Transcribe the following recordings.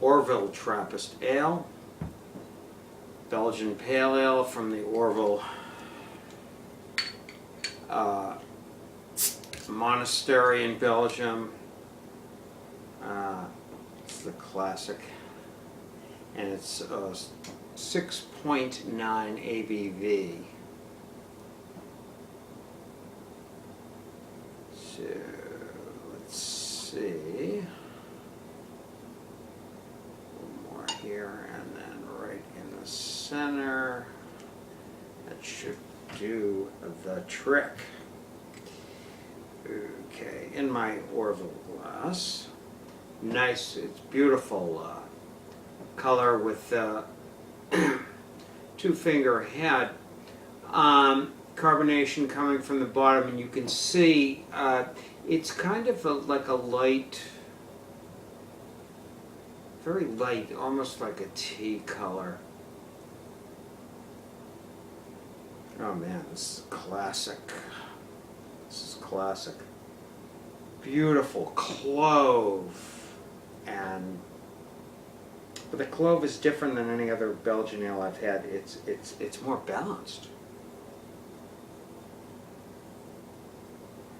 Orval Trappist Ale, Belgian Pale Ale from the Orval Monastery in Belgium. It's the classic, and it's 6.9 ABV. So let's see. One more here, and then right in the center. That should do the trick. Okay, in my Orval glass. Nice, it's beautiful color with two-finger head. Carbonation coming from the bottom, and you can see it's kind of like a light, very light, almost like a tea color. Oh man, this is classic. This is classic. Beautiful clove, but the clove is different than any other Belgian ale I've had. It's more balanced.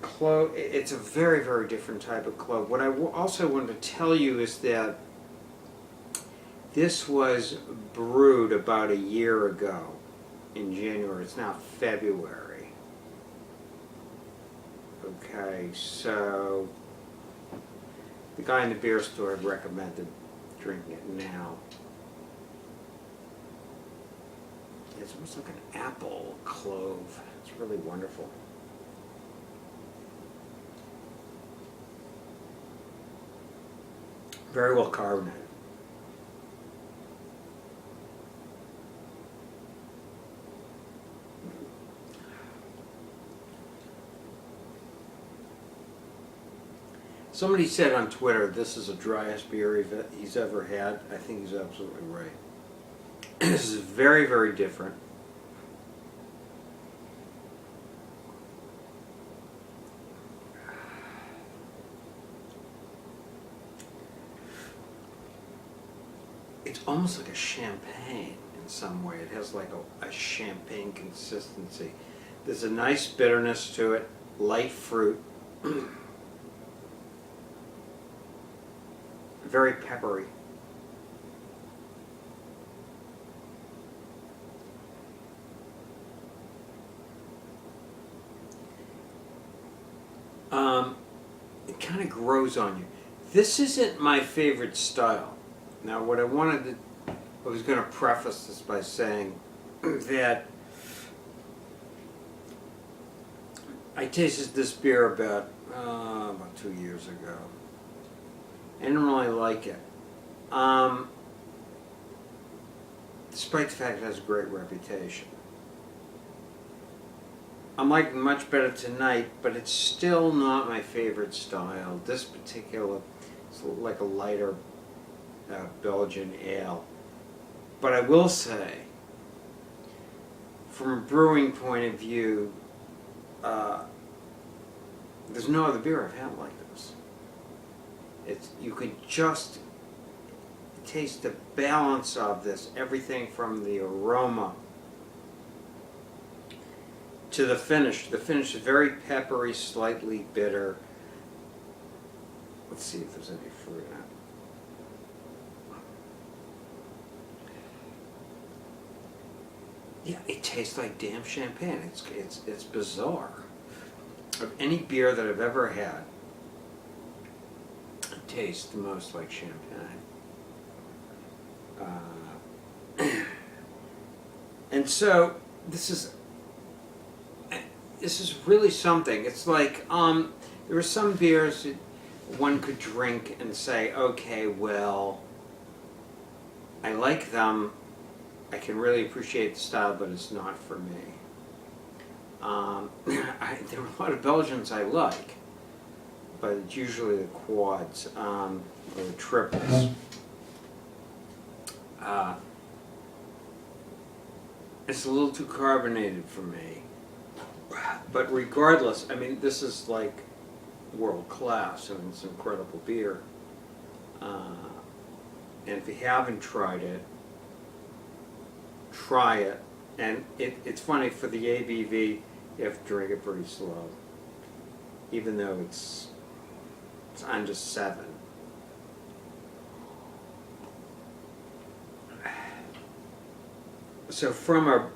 Clove, it's a very, very different type of clove. What I also wanted to tell you is that this was brewed about a year ago in January. It's now February. Okay, so the guy in the beer store had recommended drinking it now. It's almost like an apple clove. It's really wonderful. Very well carbonated. Somebody said on Twitter this is the driest beer he's ever had. I think he's absolutely right. This is very, very different. It's almost like a champagne in some way. It has like a champagne consistency. There's a nice bitterness to it, light fruit. Very peppery. It kind of grows on you. This isn't my favorite style. Now, what I was going to preface this by saying that I tasted this beer about 2 years ago. I didn't really like it. Despite the fact it has a great reputation. I'm liking much better tonight, but it's still not my favorite style. This particular is like a lighter Belgian ale. But I will say, from a brewing point of view, there's no other beer I've had like this. You could just taste the balance of this, everything from the aroma to the finish. The finish is very peppery, slightly bitter. Let's see if there's any fruit in it. Yeah, it tastes like damn champagne. It's bizarre. Of any beer that I've ever had, it tastes the most like champagne. And so this is really something. It's like there are some beers that one could drink and say, okay, well, I like them. I can really appreciate the style, but it's not for me. There are a lot of Belgians I like, but it's usually the quads or the triples. It's a little too carbonated for me. But regardless, I mean, this is like world class, and it's incredible beer. And if you haven't tried it, try it. And it's funny, for the ABV, you have to drink it pretty slow. Even though it's under 7. So from a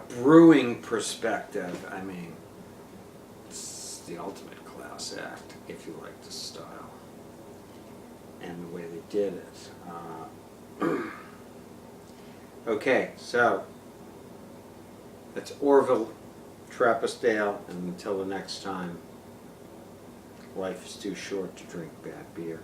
brewing perspective, I mean, it's the ultimate class act, if you like the style and the way they did it. Okay, so that's Orval Trappist Ale, and until the next time, life is too short to drink bad beer.